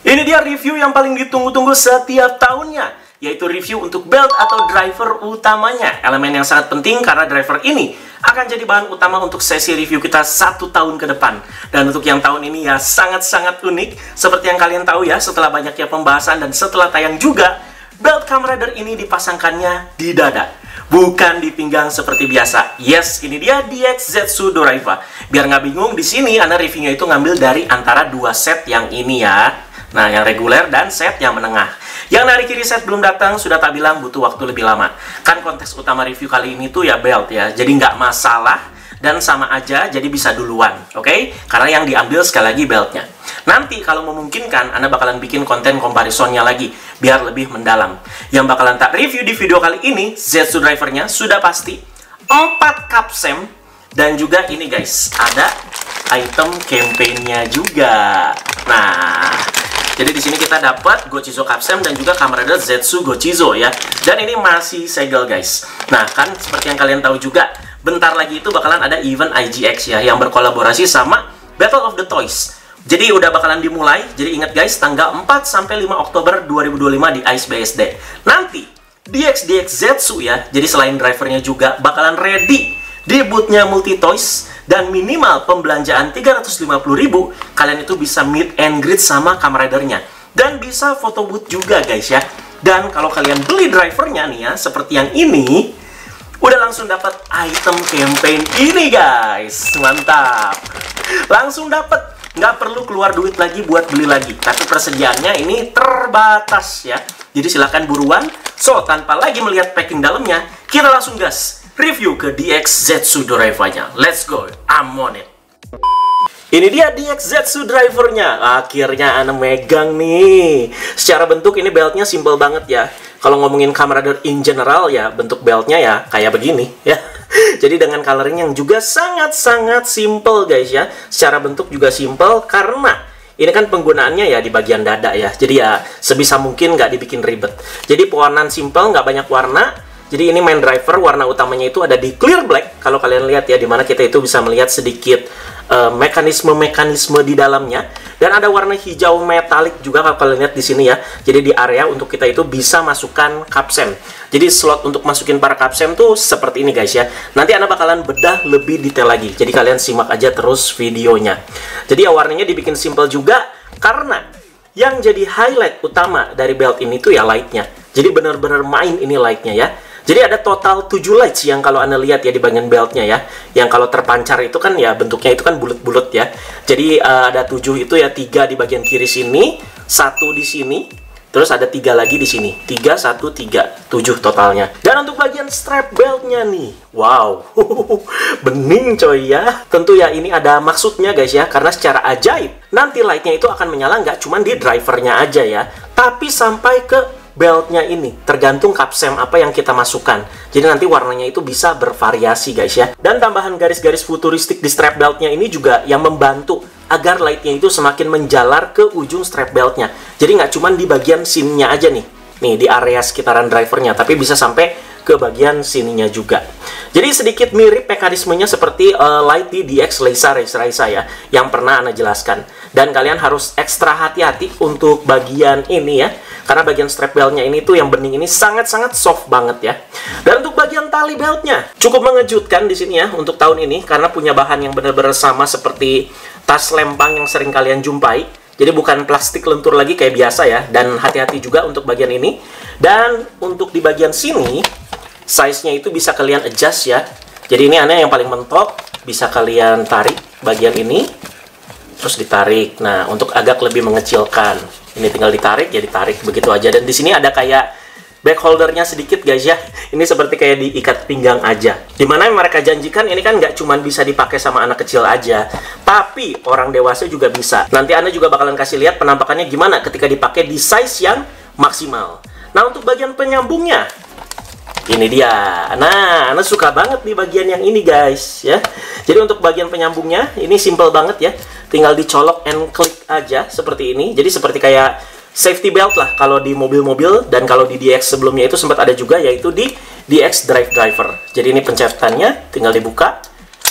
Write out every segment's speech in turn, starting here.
Ini dia review yang paling ditunggu-tunggu setiap tahunnya, yaitu review untuk belt atau driver utamanya. Elemen yang sangat penting karena driver ini akan jadi bahan utama untuk sesi review kita 1 tahun ke depan. Dan untuk yang tahun ini ya sangat-sangat unik. Seperti yang kalian tahu ya, setelah banyaknya pembahasan dan setelah tayang juga, belt Kamen Rider ini dipasangkannya di dada, bukan di pinggang seperti biasa. Yes, ini dia DX Zetsu Doraiva. Biar nggak bingung, di sini Ana reviewnya itu ngambil dari antara 2 set yang ini ya. Nah, yang reguler dan set yang menengah. Yang dari kiri set belum datang, sudah tak bilang butuh waktu lebih lama. Kan konteks utama review kali ini tuh ya belt ya, jadi nggak masalah dan sama aja, jadi bisa duluan, oke? Karena yang diambil sekali lagi beltnya. Nanti kalau memungkinkan, Anda bakalan bikin konten comparisonnya lagi, biar lebih mendalam. Yang bakalan tak review di video kali ini, Zetsu drivernya sudah pasti 4 capsem, dan juga ini guys, ada item campaign-nya juga. Nah, jadi di sini kita dapat Gochizo Capsem dan juga Kamen Rider Zetsu Gochizo ya. Dan ini masih segel guys. Nah, kan seperti yang kalian tahu juga, bentar lagi itu bakalan ada event IGX ya, yang berkolaborasi sama Battle of the Toys. Jadi udah bakalan dimulai. Jadi ingat guys, tanggal 4 sampai 5 Oktober 2025 di ICE BSD. Nanti DX Zetsu ya, jadi selain drivernya juga bakalan ready di boothnya Multi Toys. Dan minimal pembelanjaan 350.000, kalian itu bisa meet and greet sama Kamen Rider-nya. Dan bisa foto booth juga guys ya. Dan kalau kalian beli drivernya nih ya, seperti yang ini, udah langsung dapat item campaign ini guys. Mantap. Langsung dapat. Nggak perlu keluar duit lagi buat beli lagi. Tapi persediaannya ini terbatas ya. Jadi silahkan buruan. So, tanpa lagi melihat packing dalamnya, kita langsung gas review ke DX Zetsu Doraiva-nya. Let's go, I'm on it. Ini dia DX Zetsu drivernya. Akhirnya Ana megang nih. Secara bentuk ini beltnya simple banget ya. Kalau ngomongin Kamen Rider in general ya, bentuk beltnya ya kayak begini ya. Jadi dengan coloring yang juga sangat-sangat simple guys ya. Secara bentuk juga simple karena ini kan penggunaannya ya di bagian dada ya. Jadi ya sebisa mungkin nggak dibikin ribet. Jadi pewarnaan simple, nggak banyak warna. Jadi ini main driver, warna utamanya itu ada di clear black. Kalau kalian lihat ya, dimana kita itu bisa melihat sedikit mekanisme-mekanisme di dalamnya. Dan ada warna hijau metalik juga kalau kalian lihat di sini ya. Jadi di area untuk kita itu bisa masukkan capsem. Jadi slot untuk masukin para capsem tuh seperti ini guys ya. Nanti Anda bakalan bedah lebih detail lagi. Jadi kalian simak aja terus videonya. Jadi ya warnanya dibikin simple juga karena yang jadi highlight utama dari belt ini tuh ya lightnya. Jadi benar-benar main ini lightnya ya. Jadi ada total 7 lights yang kalau Anda lihat ya di bagian beltnya ya. Yang kalau terpancar itu kan ya bentuknya itu kan bulat-bulat ya. Jadi ada 7 itu ya, 3 di bagian kiri sini, 1 di sini, terus ada 3 lagi di sini. 3, 1, 3, 7 totalnya. Dan untuk bagian strap beltnya nih, wow, bening coy ya. Tentu ya ini ada maksudnya guys ya, karena secara ajaib nanti lightnya itu akan menyala nggak cuma di drivernya aja ya, tapi sampai ke beltnya ini, tergantung capsem apa yang kita masukkan. Jadi nanti warnanya itu bisa bervariasi guys ya. Dan tambahan garis-garis futuristik di strap beltnya ini juga yang membantu agar lightnya itu semakin menjalar ke ujung strap beltnya. Jadi nggak cuma di bagian sininya aja nih di area sekitaran drivernya, tapi bisa sampai ke bagian sininya juga. Jadi sedikit mirip mekanismenya seperti light di DX Raisa ya, yang pernah Ana jelaskan. Dan kalian harus ekstra hati-hati untuk bagian ini ya, karena bagian strap beltnya ini tuh yang bening ini sangat-sangat soft banget ya. Dan untuk bagian tali beltnya cukup mengejutkan di sini ya untuk tahun ini, karena punya bahan yang benar-benar sama seperti tas lempang yang sering kalian jumpai. Jadi bukan plastik lentur lagi kayak biasa ya. Dan hati-hati juga untuk bagian ini. Dan untuk di bagian sini, size-nya itu bisa kalian adjust ya. Jadi ini aneh yang paling mentok, bisa kalian tarik bagian ini, terus ditarik. Nah, untuk agak lebih mengecilkan, ini tinggal ditarik ya, ditarik begitu aja. Dan di sini ada kayak back holdernya sedikit guys ya. Ini seperti kayak diikat pinggang aja. Dimana mereka janjikan ini kan nggak cuma bisa dipakai sama anak kecil aja, tapi orang dewasa juga bisa. Nanti Anda juga bakalan kasih lihat penampakannya gimana ketika dipakai di size yang maksimal. Nah, untuk bagian penyambungnya, ini dia. Nah, Ana suka banget di bagian yang ini guys ya. Jadi untuk bagian penyambungnya ini simple banget ya. Tinggal dicolok and klik aja seperti ini. Jadi seperti kayak safety belt lah kalau di mobil-mobil, dan kalau di DX sebelumnya itu sempat ada juga, yaitu di DX Driver. Jadi ini pencetannya tinggal dibuka.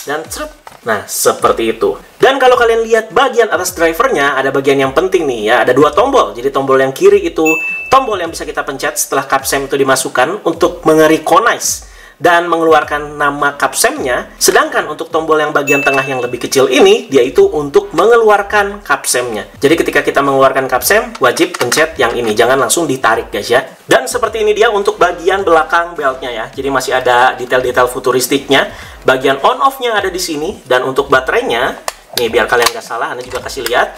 dan cret. Nah, seperti itu. Dan kalau kalian lihat bagian atas drivernya, ada bagian yang penting nih ya. Ada 2 tombol. Jadi tombol yang kiri itu tombol yang bisa kita pencet setelah capsem itu dimasukkan untuk merecognize dan mengeluarkan nama capsemnya. Sedangkan untuk tombol yang bagian tengah yang lebih kecil ini, yaitu untuk mengeluarkan capsemnya. Jadi ketika kita mengeluarkan capsem, wajib pencet yang ini. Jangan langsung ditarik guys ya. Dan seperti ini dia untuk bagian belakang beltnya ya. Jadi masih ada detail-detail futuristiknya. Bagian on-off-nya ada di sini. Dan untuk baterainya, nih biar kalian nggak salah, Anda juga kasih lihat.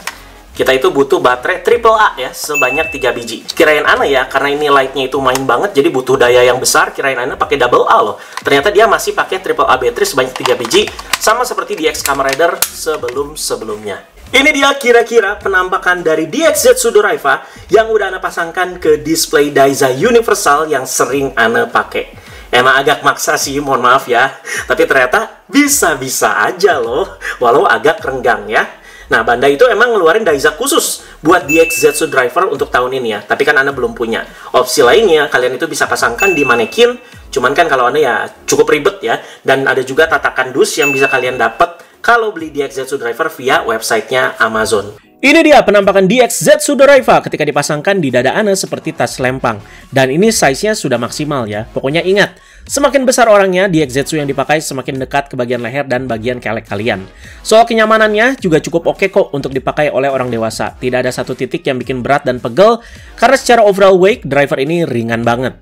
Kita itu butuh baterai AAA ya, sebanyak 3 biji. Kirain Ana ya, karena ini lightnya itu main banget, jadi butuh daya yang besar, kirain Ana pakai double A loh. Ternyata dia masih pakai AAA baterai sebanyak 3 biji, sama seperti DX Kamen Rider sebelum-sebelumnya. Ini dia kira-kira penampakan dari DX Zetsu Doraiva yang udah Ana pasangkan ke display Daiza Universal yang sering Ana pakai. Emang agak maksa sih, mohon maaf ya. Tapi ternyata bisa-bisa aja loh, walau agak renggang ya. Nah, Bandai itu emang ngeluarin Daiza khusus buat DX Zetsu Driver untuk tahun ini ya. Tapi kan Anda belum punya. Opsi lainnya, kalian itu bisa pasangkan di manekin. Cuman kan kalau Anda ya cukup ribet ya. Dan ada juga tatakan dus yang bisa kalian dapat kalau beli DX Zetsu Driver via websitenya Amazon. Ini dia penampakan DX Zetsu Doraiva ketika dipasangkan di dada Ana seperti tas lempang. Dan ini size-nya sudah maksimal ya. Pokoknya ingat, semakin besar orangnya, DX Zetsu yang dipakai semakin dekat ke bagian leher dan bagian kelek kalian. Soal kenyamanannya juga cukup oke kok untuk dipakai oleh orang dewasa. Tidak ada satu titik yang bikin berat dan pegel, karena secara overall weight, driver ini ringan banget.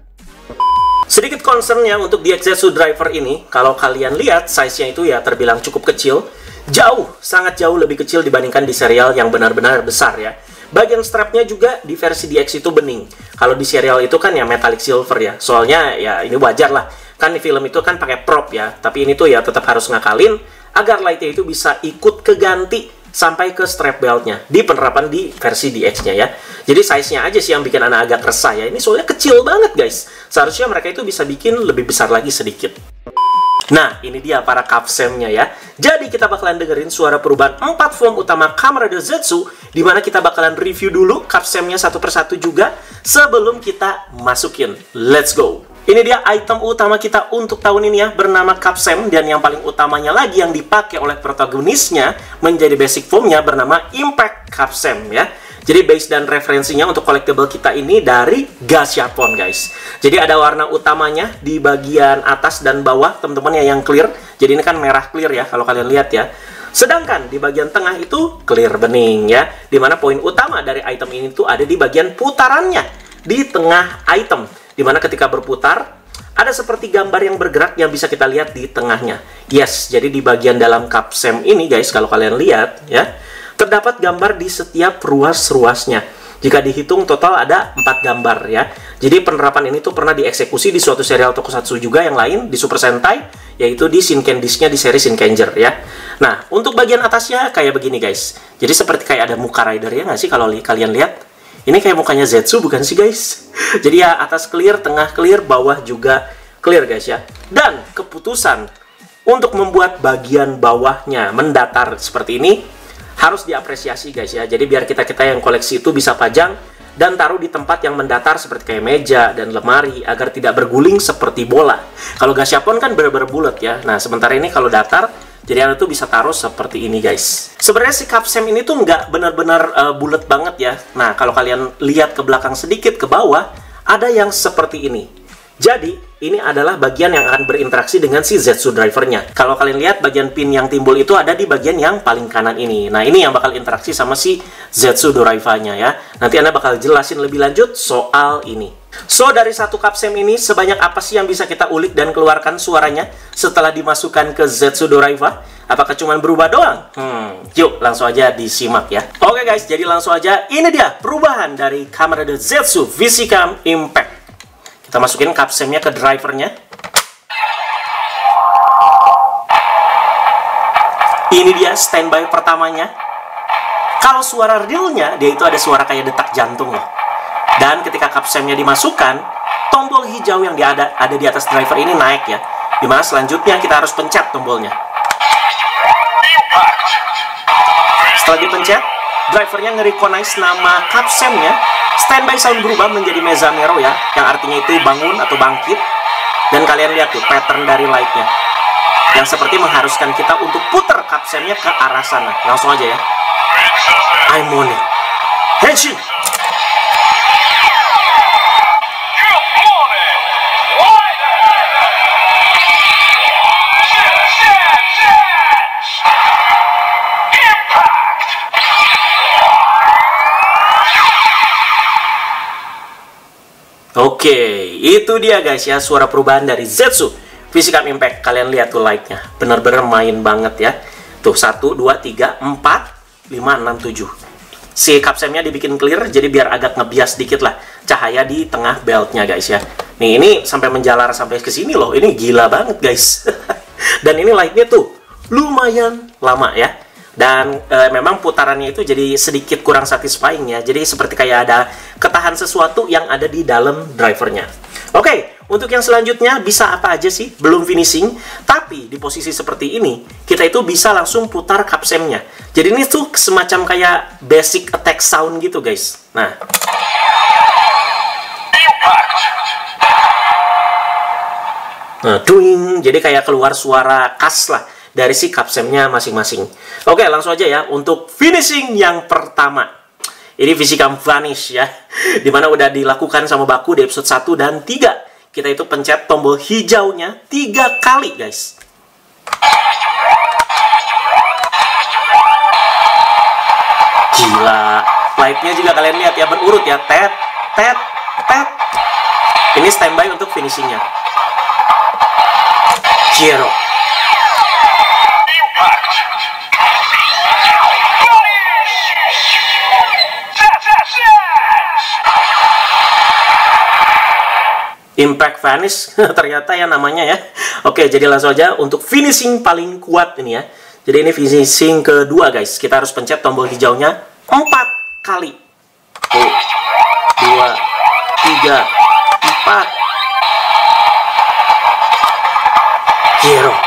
Sedikit concernnya untuk DX Zetsu Driver ini, kalau kalian lihat size-nya itu ya terbilang cukup kecil. Jauh, sangat jauh lebih kecil dibandingkan di serial yang benar-benar besar ya. Bagian strapnya juga di versi DX itu bening. Kalau di serial itu kan ya metallic silver ya. Soalnya ya ini wajar lah. Kan di film itu kan pakai prop ya. Tapi ini tuh ya tetap harus ngakalin agar lightnya itu bisa ikut keganti sampai ke strap beltnya di penerapan di versi DX-nya ya. Jadi size-nya aja sih yang bikin anak agak resah ya. Ini soalnya kecil banget guys. Seharusnya mereka itu bisa bikin lebih besar lagi sedikit. Nah, ini dia para capsemnya ya. Jadi kita bakalan dengerin suara perubahan 4 form utama Kamen Rider Zetsu, dimana kita bakalan review dulu capsemnya satu persatu juga sebelum kita masukin. Let's go! Ini dia item utama kita untuk tahun ini ya, bernama capsem, dan yang paling utamanya lagi yang dipakai oleh protagonisnya menjadi basic formnya bernama Impact Capsem ya. Jadi base dan referensinya untuk collectible kita ini dari Gashapon guys. Jadi ada warna utamanya di bagian atas dan bawah teman-teman ya yang clear. Jadi ini kan merah clear ya kalau kalian lihat ya. Sedangkan di bagian tengah itu clear bening ya. Dimana poin utama dari item ini tuh ada di bagian putarannya. Di tengah item. Dimana ketika berputar ada seperti gambar yang bergerak yang bisa kita lihat di tengahnya. Yes, jadi di bagian dalam capsem ini guys kalau kalian lihat ya, terdapat gambar di setiap ruas-ruasnya. Jika dihitung total ada 4 gambar ya. Jadi penerapan ini tuh pernah dieksekusi di suatu serial tokusatsu juga yang lain di Super Sentai, yaitu di Shinken Disc-nya di seri Shinkenger ya. Nah, untuk bagian atasnya kayak begini guys. Jadi seperti kayak ada muka rider ya nggak sih kalau kalian lihat? Ini kayak mukanya Zetsu bukan sih guys? Jadi ya atas clear, tengah clear, bawah juga clear guys ya. Dan keputusan untuk membuat bagian bawahnya mendatar seperti ini harus diapresiasi guys ya. Jadi biar kita-kita yang koleksi itu bisa pajang dan taruh di tempat yang mendatar seperti kayak meja dan lemari agar tidak berguling seperti bola. Kalau Gashapon kan benar-benar bulat ya. Nah, sementara ini kalau datar, jadi Anda tuh bisa taruh seperti ini guys. Sebenarnya si capsem ini tuh nggak benar-benar bulat banget ya. Nah, kalau kalian lihat ke belakang sedikit ke bawah, ada yang seperti ini. Jadi, ini adalah bagian yang akan berinteraksi dengan si Zetsu drivernya. Kalau kalian lihat, bagian pin yang timbul itu ada di bagian yang paling kanan ini. Nah, ini yang bakal interaksi sama si Zetsu Doraiva-nya ya. Nanti Anda bakal jelasin lebih lanjut soal ini. So, dari satu capsem ini, sebanyak apa sih yang bisa kita ulik dan keluarkan suaranya setelah dimasukkan ke Zetsu Doraiva? Apakah cuma berubah doang? Yuk, langsung aja disimak ya. Oke guys, jadi langsung aja, ini dia perubahan dari Kamen Rider Zetsu Visicam Impact. Kita masukin capsemnya ke drivernya. Ini dia standby pertamanya. Kalau suara realnya, dia itu ada suara kayak detak jantung loh. Dan ketika capsemnya dimasukkan, tombol hijau yang ada di atas driver ini naik ya. Dimana selanjutnya kita harus pencet tombolnya. Setelah dipencet, drivernya nge-recognize nama capsemnya. Standby sound berubah menjadi Mezamero ya, yang artinya itu bangun atau bangkit. Dan kalian lihat tuh pattern dari light-nya. yang seperti mengharuskan kita untuk putar kapsemnya ke arah sana. Langsung aja ya. I'm on it. Henshin. Oke, itu dia guys ya, suara perubahan dari Zetsu Physical Impact. Kalian lihat tuh light-nya, bener-bener main banget ya. Tuh 1, 2, 3, 4, 5, 6, 7. Si kapsemnya dibikin clear, jadi biar agak ngebias dikit lah cahaya di tengah beltnya guys ya. Nih ini sampai menjalar sampai ke sini loh, ini gila banget guys. Dan ini light-nya tuh lumayan lama ya. Dan memang putarannya itu jadi sedikit kurang satisfying ya. Jadi seperti kayak ada ketahan sesuatu yang ada di dalam drivernya. Oke, untuk yang selanjutnya bisa apa aja sih? Belum finishing, tapi di posisi seperti ini kita itu bisa langsung putar kapsemnya. Jadi ini tuh semacam kayak basic attack sound gitu guys. Nah, duing, jadi kayak keluar suara khas lah dari si kapsemnya masing-masing. Oke, langsung aja ya untuk finishing yang pertama. Ini Physical Vanish ya, dimana udah dilakukan sama Baku di episode 1 dan 3. Kita itu pencet tombol hijaunya 3 kali guys. Gila, lightnya juga kalian lihat ya, berurut ya, tet, tet, tet. Ini standby untuk finishingnya. Zero. Impact Vanish ternyata ya namanya ya. Oke, jadi langsung aja untuk finishing paling kuat ini ya. Jadi ini finishing kedua guys. Kita harus pencet tombol hijaunya 4 kali. 1, 2, 3, 4. Zero.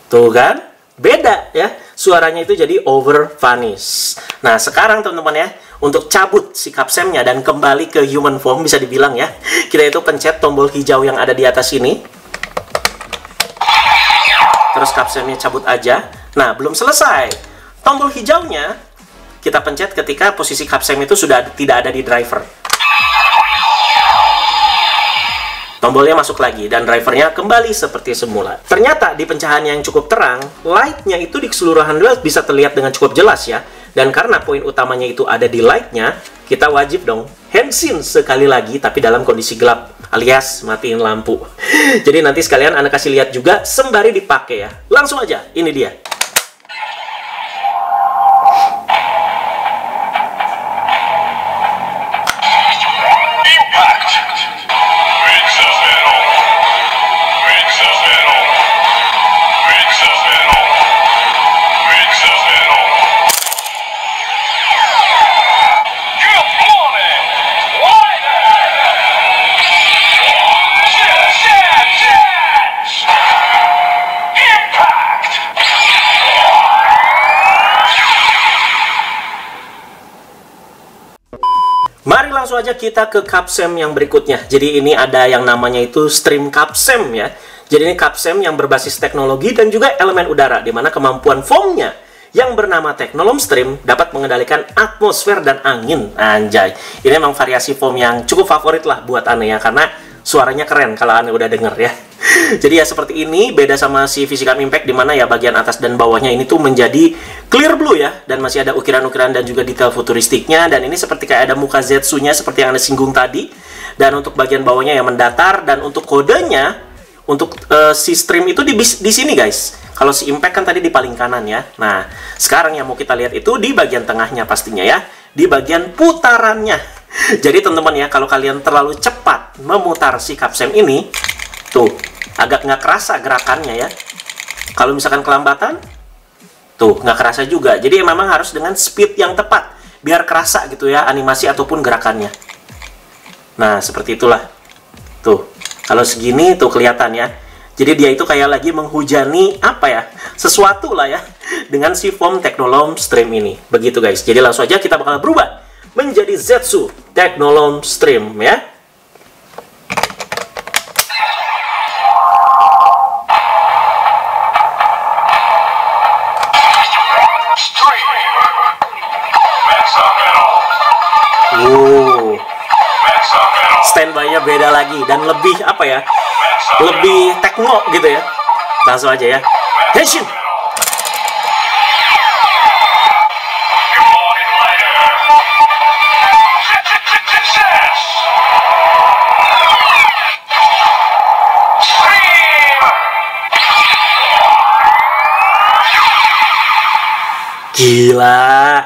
Tuh kan, beda ya, suaranya itu jadi over vanish. Nah sekarang teman-teman ya, untuk cabut si kapsemnya dan kembali ke human form bisa dibilang ya, kita itu pencet tombol hijau yang ada di atas ini. Terus kapsemnya cabut aja. Nah belum selesai, tombol hijaunya kita pencet ketika posisi kapsem itu sudah tidak ada di driver. Tombolnya masuk lagi dan drivernya kembali seperti semula. Ternyata di pencahayaan yang cukup terang, lightnya itu di keseluruhan belt bisa terlihat dengan cukup jelas ya. Dan karena poin utamanya itu ada di lightnya, kita wajib dong Henshin sekali lagi tapi dalam kondisi gelap alias matiin lampu. Jadi nanti sekalian Anda kasih lihat juga sembari dipakai ya. Langsung aja, ini dia. Mari langsung aja kita ke kapsem yang berikutnya. Jadi ini ada yang namanya itu stream kapsem ya. Jadi ini kapsem yang berbasis teknologi dan juga elemen udara, di mana kemampuan foamnya yang bernama Technolom Stream dapat mengendalikan atmosfer dan angin. Anjay, ini memang variasi foam yang cukup favorit lah buat Ane ya, karena suaranya keren kalau Ane udah denger ya. Jadi ya seperti ini, beda sama si Physical Impact, di mana ya bagian atas dan bawahnya ini tuh menjadi clear blue ya, dan masih ada ukiran-ukiran dan juga detail futuristiknya. Dan ini seperti kayak ada muka Zetsu-nya seperti yang Anda singgung tadi. Dan untuk bagian bawahnya yang mendatar, dan untuk kodenya untuk si stream itu di sini guys. Kalau si Impact kan tadi di paling kanan ya. Nah, sekarang yang mau kita lihat itu di bagian tengahnya pastinya ya, di bagian putarannya. Jadi teman-teman ya, kalau kalian terlalu cepat memutar si kapsem ini, tuh agak nggak kerasa gerakannya ya. Kalau misalkan kelambatan, tuh nggak kerasa juga. Jadi memang harus dengan speed yang tepat biar kerasa gitu ya animasi ataupun gerakannya. Nah seperti itulah. Tuh kalau segini tuh kelihatan ya. Jadi dia itu kayak lagi menghujani apa ya, sesuatu lah ya, dengan si foam Technolom Stream ini. Begitu guys. Jadi langsung aja kita bakal berubah menjadi Zetsu Technolom Stream ya. Standby-nya beda lagi dan lebih apa ya, lebih techno gitu ya. Langsung aja ya, Henshin. Gila,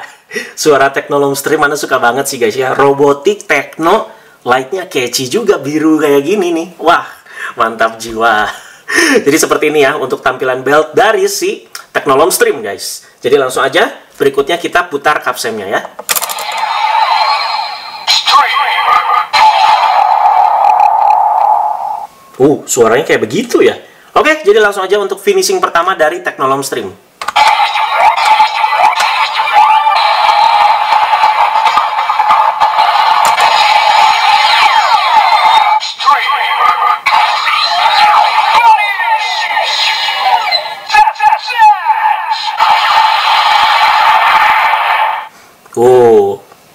suara Technolom Stream mana suka banget sih guys ya. Robotik, techno, lightnya catchy juga, biru kayak gini nih. Wah, mantap jiwa. Jadi seperti ini ya untuk tampilan belt dari si Technolom Stream guys. Jadi langsung aja berikutnya kita putar kapsemnya ya. Suaranya kayak begitu ya. Oke, jadi langsung aja untuk finishing pertama dari Technolom Stream.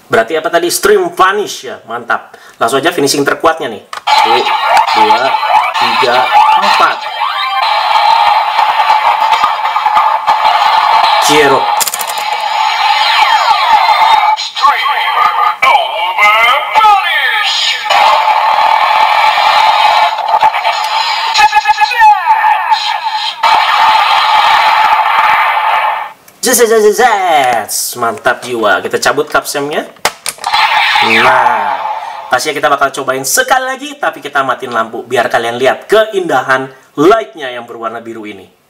Berarti apa tadi? Stream Vanish ya, mantap. Langsung aja finishing terkuatnya nih. 1, 2, 3, 4. Kiro. Mantap jiwa. Kita cabut kapsemnya. Nah, pastinya kita bakal cobain sekali lagi, tapi kita matiin lampu biar kalian lihat keindahan lightnya yang berwarna biru ini.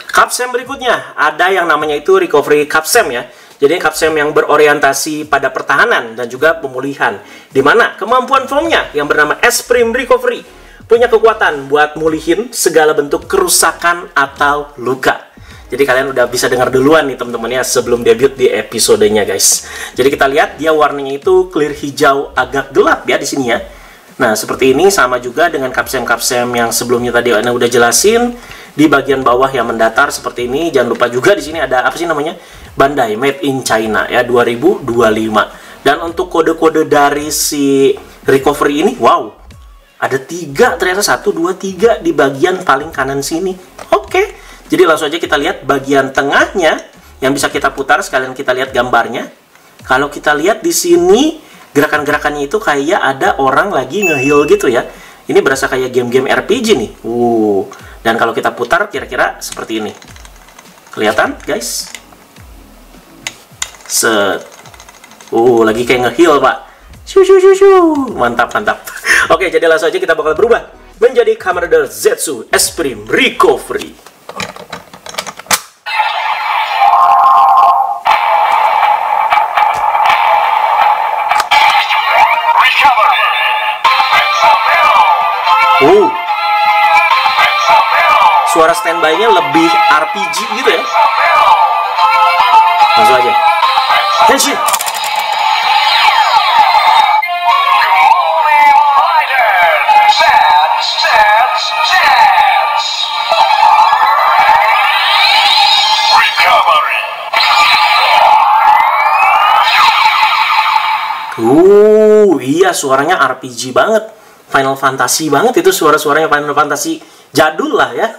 Kapsem berikutnya ada yang namanya itu recovery kapsem ya. Jadi kapsem yang berorientasi pada pertahanan dan juga pemulihan, di mana kemampuan foamnya yang bernama S-Prime Recovery punya kekuatan buat mulihin segala bentuk kerusakan atau luka. Jadi kalian udah bisa dengar duluan nih teman-teman ya sebelum debut di episodenya guys. Jadi kita lihat dia warnanya itu clear hijau agak gelap ya di sini ya. Nah seperti ini sama juga dengan kapsem-kapsem yang sebelumnya tadi Ana udah jelasin. Di bagian bawah yang mendatar seperti ini. Jangan lupa juga di sini ada apa sih namanya? Bandai Made in China ya 2025. Dan untuk kode-kode dari si recovery ini, wow, ada 3 ternyata 1, 2, 3 di bagian paling kanan sini. Oke, jadi langsung aja kita lihat bagian tengahnya yang bisa kita putar. Sekalian kita lihat gambarnya. Kalau kita lihat di sini gerakan-gerakannya itu kayak ada orang lagi nge-heal gitu ya. Ini berasa kayak game-game RPG nih. Dan kalau kita putar kira-kira seperti ini. Kelihatan guys? Set. Lagi kayak nge-heal pak. Mantap, mantap. Oke, jadi langsung aja kita bakal berubah menjadi Kamen Rider Zetsu S-Prime Recovery. Suara standby-nya lebih RPG gitu ya. Langsung aja. Henshin. Iya suaranya RPG banget. Final Fantasy banget itu suara-suaranya Final Fantasy jadul lah ya.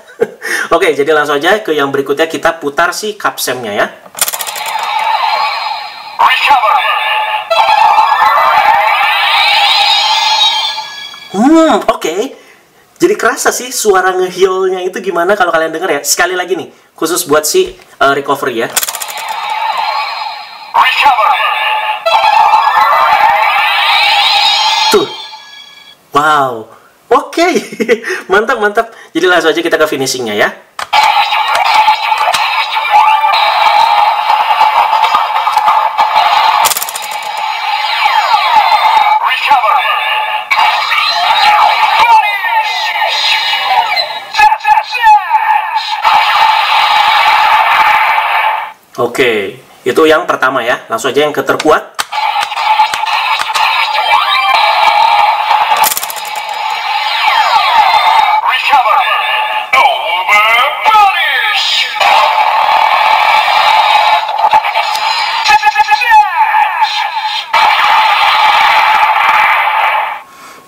Oke, jadi langsung aja ke yang berikutnya kita putar si kapsemnya ya. Oke. Jadi kerasa sih suara ngeheal-nya itu gimana kalau kalian denger ya. Sekali lagi nih, khusus buat si recovery ya. Tuh. Wow. Oke. Mantap, mantap. Jadi langsung aja kita ke finishingnya ya. Oke, itu yang pertama ya. Langsung aja yang terkuat.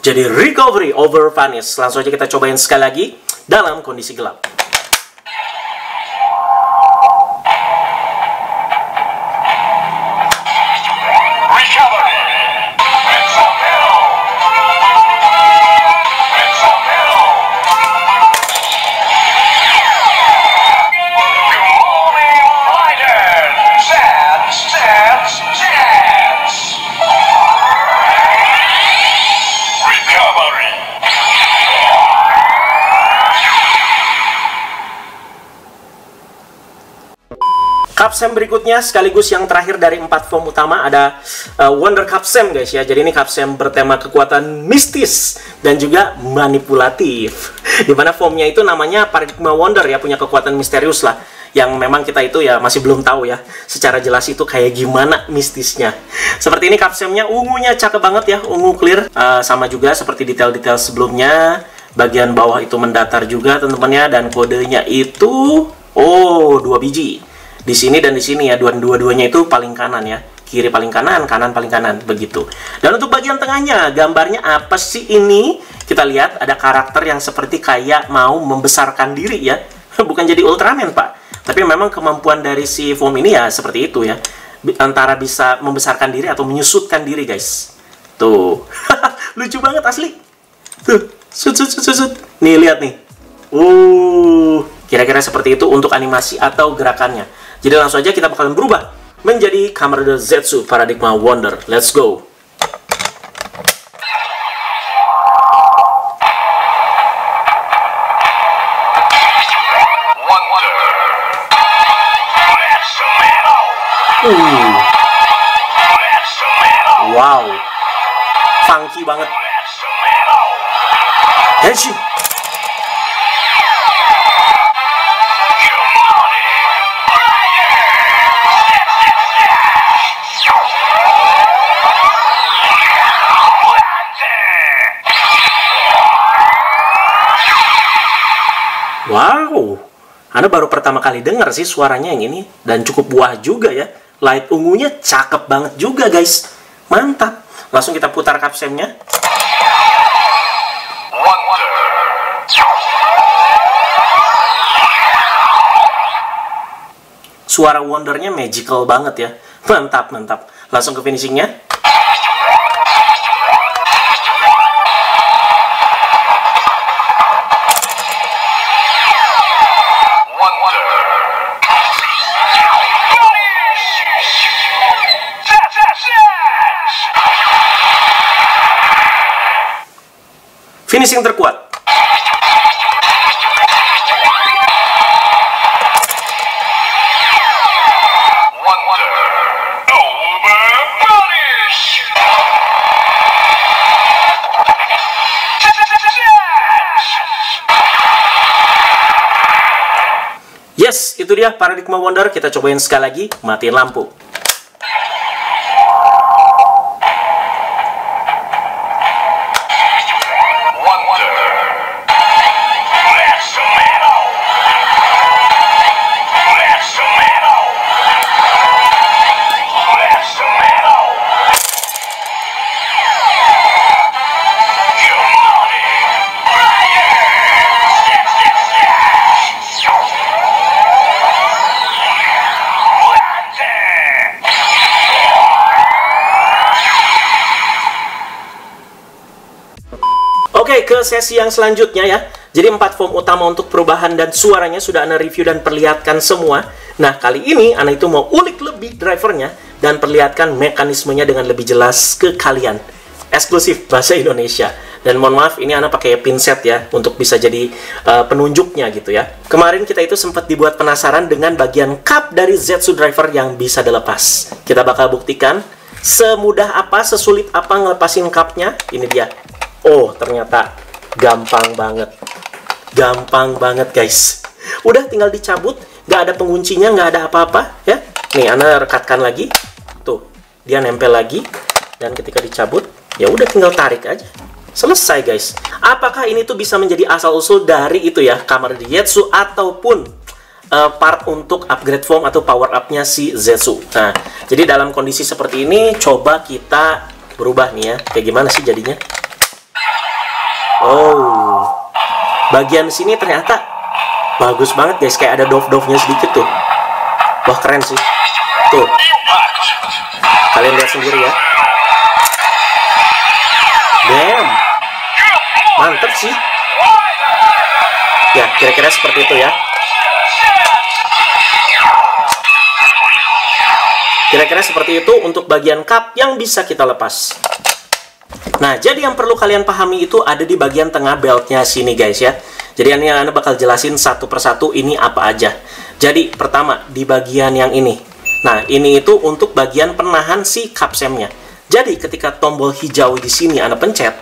Jadi recovery over vanish. Langsung aja kita cobain sekali lagi dalam kondisi gelap. Capsem berikutnya sekaligus yang terakhir dari 4 form utama ada Wonder Capsem guys ya. Jadi ini Capsem bertema kekuatan mistis dan juga manipulatif. Dimana formnya itu namanya Paradigma Wonder ya, punya kekuatan misterius lah. Yang memang kita itu ya masih belum tahu ya secara jelas itu kayak gimana mistisnya. Seperti ini Capsemnya, ungunya cakep banget ya, ungu clear. Sama juga seperti detail-detail sebelumnya. Bagian bawah itu mendatar juga teman-teman ya, dan kodenya itu 2 biji. Di sini dan di sini ya, dua-duanya itu paling kanan ya. Kiri paling kanan, kanan paling kanan, begitu. Dan untuk bagian tengahnya, gambarnya apa sih ini? Kita lihat ada karakter yang seperti kayak mau membesarkan diri ya. Bukan jadi Ultraman, Pak. Tapi memang kemampuan dari si form ini ya seperti itu ya. Antara bisa membesarkan diri atau menyusutkan diri, guys. Tuh. Lucu banget asli. Tuh, sut. Nih, lihat nih. Kira-kira seperti itu untuk animasi atau gerakannya. Jadi langsung aja kita bakalan berubah menjadi Kamen Rider Zetsu Paradigma Wonder. Let's go! Wow, funky banget. Henshin. Wow, Anda baru pertama kali dengar sih suaranya yang ini. Dan cukup wah juga ya. Light ungunya cakep banget juga guys. Mantap. Langsung kita putar kapsemnya. Suara Wondernya magical banget ya. Mantap, mantap. Langsung ke finishingnya. Finishing terkuat. Yes, itu dia Paradigma Wonder. Kita cobain sekali lagi, matiin lampu. Oke, ke sesi yang selanjutnya ya. Jadi 4 form utama untuk perubahan dan suaranya sudah Ana review dan perlihatkan semua. Nah, kali ini Ana itu mau ulik lebih drivernya dan perlihatkan mekanismenya dengan lebih jelas ke kalian. Eksklusif bahasa Indonesia. Dan mohon maaf, ini Ana pakai pinset ya, untuk bisa jadi penunjuknya gitu ya. Kemarin kita itu sempat dibuat penasaran dengan bagian cup dari Zetsu driver yang bisa dilepas. Kita bakal buktikan semudah apa, sesulit apa ngelepasin cupnya. Ini dia. Oh, ternyata gampang banget. Gampang banget, guys. Udah tinggal dicabut, nggak ada penguncinya, nggak ada apa-apa ya. Nih, Ana rekatkan lagi. Tuh, dia nempel lagi. Dan ketika dicabut, ya udah tinggal tarik aja. Selesai, guys. Apakah ini tuh bisa menjadi asal-usul dari itu ya, kamar di Zetsu ataupun part untuk upgrade form atau power up-nya si Zetsu. Nah, jadi dalam kondisi seperti ini, coba kita berubah nih ya. Kayak gimana sih jadinya? Oh, bagian sini ternyata bagus banget, guys. Kayak ada dove-dove-nya sedikit tuh. Wah, keren sih. Tuh, kalian lihat sendiri ya. Damn, mantep sih. Ya, kira-kira seperti itu ya. Kira-kira seperti itu untuk bagian cup yang bisa kita lepas. Nah, jadi yang perlu kalian pahami itu ada di bagian tengah beltnya sini, guys ya. Jadi ini Anda bakal jelasin satu persatu ini apa aja. Jadi pertama di bagian yang ini. Nah, ini itu untuk bagian penahan si cup semnya. Jadi ketika tombol hijau di sini Anda pencet,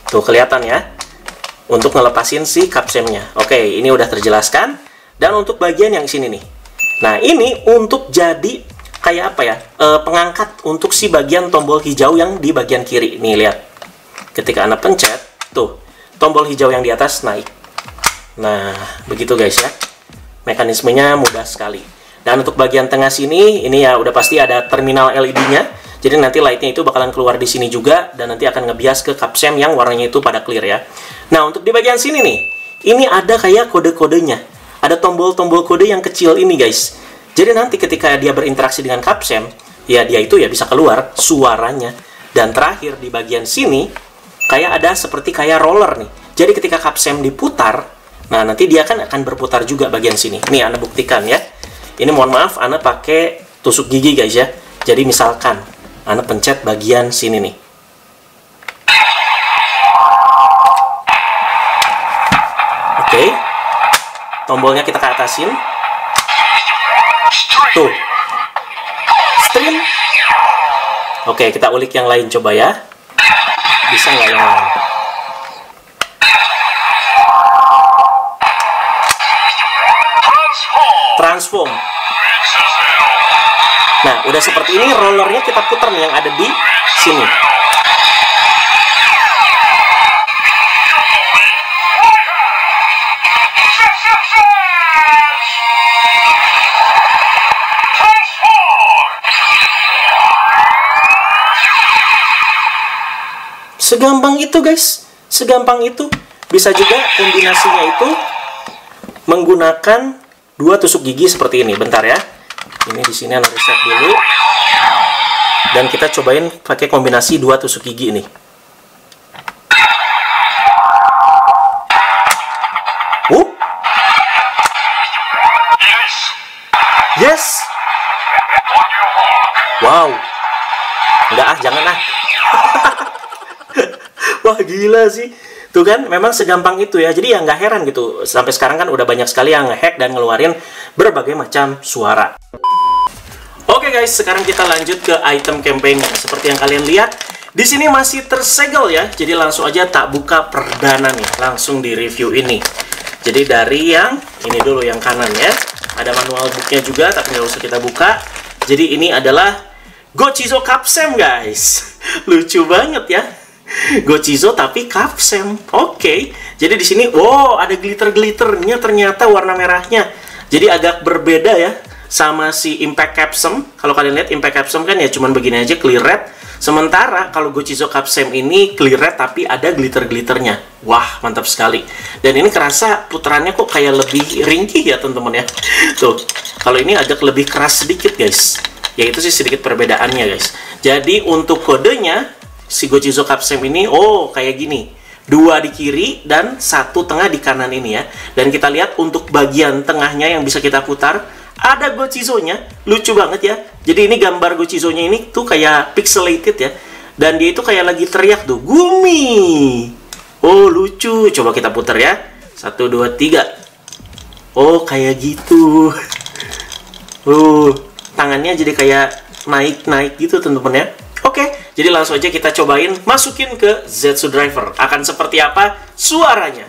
tuh kelihatan ya, untuk ngelepasin si cup semnya. Oke, ini udah terjelaskan. Dan untuk bagian yang sini nih. Nah, ini untuk jadi kayak apa ya, pengangkat untuk si bagian tombol hijau yang di bagian kiri. Nih, lihat. Ketika Anda pencet, tuh, tombol hijau yang di atas naik. Nah, begitu guys ya. Mekanismenya mudah sekali. Dan untuk bagian tengah sini, ini ya udah pasti ada terminal LED-nya. Jadi nanti light-nya itu bakalan keluar di sini juga. Dan nanti akan ngebias ke cup sem yang warnanya itu pada clear ya. Nah, untuk di bagian sini nih, ini ada kayak kode-kodenya. Ada tombol-tombol kode yang kecil ini guys. Jadi nanti ketika dia berinteraksi dengan cup sem, ya dia itu ya bisa keluar suaranya. Dan terakhir di bagian sini, kayak ada seperti kayak roller nih. Jadi ketika cup sem diputar, nah nanti dia kan akan berputar juga bagian sini. Nih, Anda buktikan ya. Ini mohon maaf, Anda pakai tusuk gigi guys ya. Jadi misalkan, Anda pencet bagian sini nih. Oke. Tombolnya kita ke atasin. Tuh. Stream. Oke, kita ulik yang lain coba ya. Bisa nggak yang lain? Transform. Nah, udah seperti ini, rollernya kita putar nih yang ada di sini. Segampang itu guys, segampang itu. Bisa juga kombinasinya itu menggunakan 2 tusuk gigi seperti ini. Bentar ya, ini di sini Anda reset dulu. Dan kita cobain pakai kombinasi 2 tusuk gigi ini. Yes. Wow. Enggak ah, jangan ah. Wah, gila sih. Tuh kan, memang segampang itu ya. Jadi ya nggak heran gitu. Sampai sekarang kan udah banyak sekali yang nge-hack dan ngeluarin berbagai macam suara. Oke guys, sekarang kita lanjut ke item campaign-nya. Seperti yang kalian lihat, di sini masih tersegel ya. Jadi langsung aja tak buka perdana nih. Langsung di review ini. Jadi dari yang ini dulu, yang kanan ya. Ada manual book-nya juga, tapi nggak usah kita buka. Jadi ini adalah Gochizo Cup Sem guys. Lucu banget ya. Gochizo tapi cup sem. Oke. Jadi di sini wow, ada glitter-glitternya ternyata warna merahnya. Jadi agak berbeda ya sama si Impact Capsem. Kalau kalian lihat Impact Capsem kan ya cuman begini aja clear red. Sementara kalau Gochizo Cup Sem ini clear red tapi ada glitter-glitternya. Wah, mantap sekali. Dan ini kerasa putarannya kok kayak lebih ringkih ya teman-teman ya. Tuh. Kalau ini agak lebih keras sedikit guys. Ya itu sih sedikit perbedaannya guys. Jadi untuk kodenya si Gochizo Cup Sem ini, oh kayak gini. 2 di kiri dan 1 tengah di kanan ini ya. Dan kita lihat untuk bagian tengahnya yang bisa kita putar, ada Gochizo-nya. Lucu banget ya. Jadi ini gambar Gochizo-nya ini tuh kayak pixelated ya. Dan dia itu kayak lagi teriak tuh, Gumi! Oh, lucu. Coba kita putar ya. 1, 2, 3. Oh, kayak gitu. Tangannya jadi kayak naik-naik gitu teman-teman ya. Oke, jadi langsung aja kita cobain masukin ke Zetsu Driver. Akan seperti apa suaranya?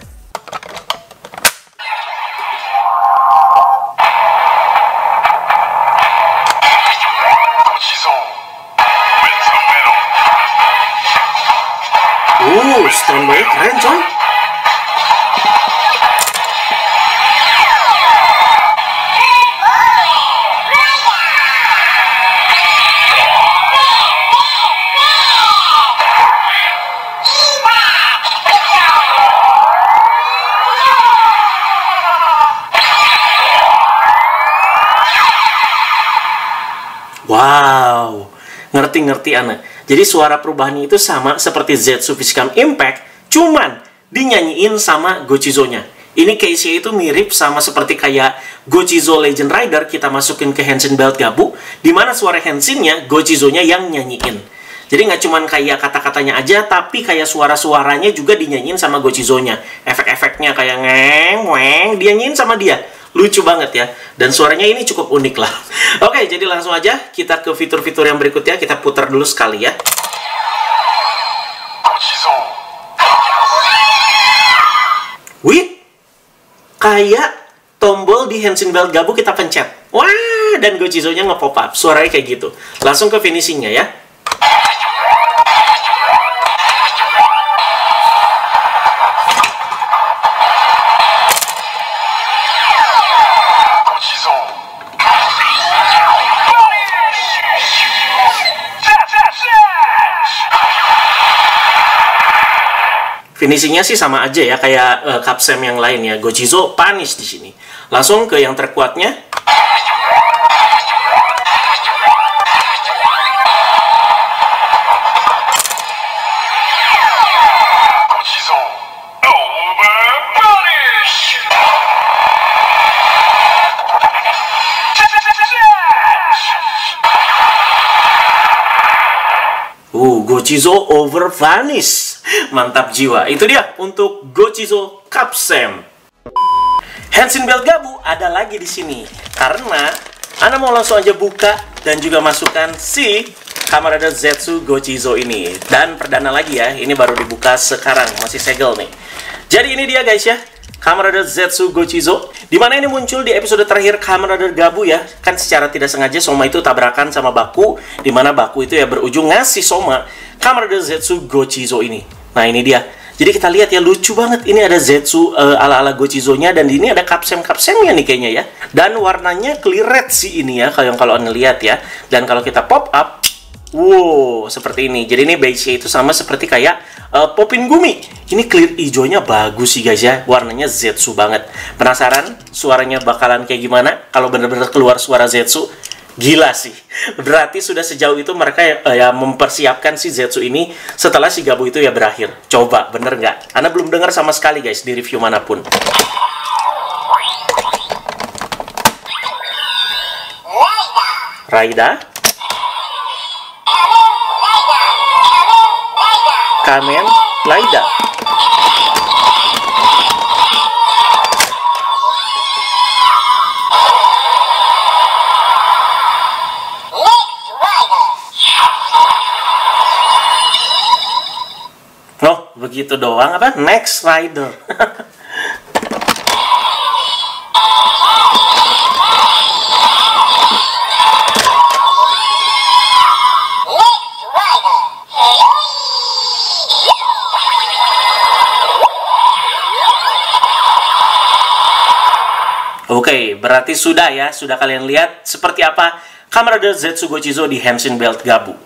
Standby keren coy. Wow, ngerti-ngerti Ana. Jadi suara perubahannya itu sama seperti Zetsu Physicam Impact, cuman dinyanyiin sama Gochizo-nya. Ini case-nya itu mirip sama seperti kayak Gochizo Legend Rider kita masukin ke Henshin Belt Gabu, di mana suara Henshin-nya Gochizo-nya yang nyanyiin. Jadi nggak cuman kayak kata-katanya aja, tapi kayak suara-suaranya juga dinyanyiin sama Gochizo-nya. Efek-efeknya kayak ngeng, dia nyanyiin sama dia. Lucu banget ya. Dan suaranya ini cukup unik lah. Oke, jadi langsung aja kita ke fitur-fitur yang berikutnya. Kita putar dulu sekali ya. Wih, kayak tombol di Henshin Belt Gabu kita pencet. Wah, dan Gochizo-nya nge-pop up. Suaranya kayak gitu. Langsung ke finishing-nya ya. Finishingnya sih sama aja ya, kayak Capsem yang lain ya. Gochizo punish di sini. Langsung ke yang terkuatnya. Gochizo over vanish. Mantap jiwa. Itu dia untuk Gochizo Capsem. Henshin Belt Gabu ada lagi di sini. Karena Anda mau langsung aja buka dan juga masukkan si Kamen Rider Zetsu Gochizo ini. Dan perdana lagi ya, ini baru dibuka sekarang, masih segel nih. Jadi ini dia guys ya, Kamen Rider Zetsu Gochizo, dimana ini muncul di episode terakhir Kamen Rider Gabu ya. Kan secara tidak sengaja Soma itu tabrakan sama Baku, dimana Baku itu ya berujung ngasih Soma Kamen Rider Zetsu Gochizo ini. Nah ini dia. Jadi kita lihat ya, lucu banget. Ini ada Zetsu ala-ala Gochizo-nya, dan ini ada Capsem-Capsemnya nih kayaknya ya. Dan warnanya clear red sih ini ya, kalau Anda lihat ya. Dan kalau kita pop up, wow, seperti ini. Jadi ini base-nya itu sama seperti kayak Popin Gumi. Ini clear hijaunya bagus sih guys ya. Warnanya Zetsu banget. Penasaran suaranya bakalan kayak gimana kalau bener-bener keluar suara Zetsu? Gila sih. Berarti sudah sejauh itu mereka ya mempersiapkan si Zetsu ini setelah si Gabu itu ya berakhir. Coba, bener nggak? Anda belum dengar sama sekali guys di review manapun. Raida, Kamen Laida. Oh, begitu doang apa? Next Rider. Oke, berarti sudah ya, sudah kalian lihat seperti apa Kamen Rider Zetsu Gochizo di Henshin Belt Gabu.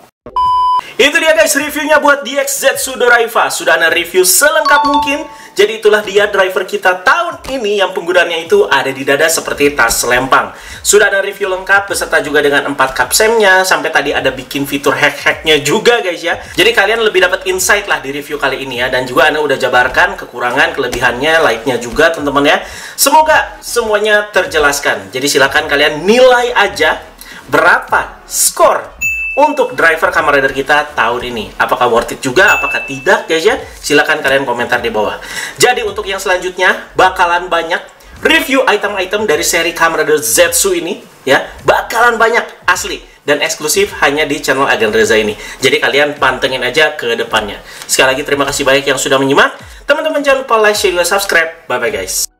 Itu dia guys reviewnya buat DX Zetsu Doraiva. Sudah Ana review selengkap mungkin. Jadi itulah dia driver kita tahun ini yang penggunaannya itu ada di dada seperti tas selempang. Sudah ada review lengkap beserta juga dengan 4 kapsemnya. Sampai tadi ada bikin fitur hack-hacknya juga guys ya. Jadi kalian lebih dapat insight lah di review kali ini ya. Dan juga Ana udah jabarkan kekurangan, kelebihannya, like-nya juga teman-teman ya. Semoga semuanya terjelaskan. Jadi silakan kalian nilai aja berapa skor untuk driver Kamen Rider kita tahun ini. Apakah worth it juga, apakah tidak guys ya? Silahkan kalian komentar di bawah. Jadi untuk yang selanjutnya bakalan banyak review item-item dari seri Kamen Rider Zetsu ini ya. Bakalan banyak asli dan eksklusif hanya di channel Agen Reza ini. Jadi kalian pantengin aja ke depannya. Sekali lagi terima kasih banyak yang sudah menyimak. Teman-teman jangan lupa like, share, dan subscribe. Bye bye guys.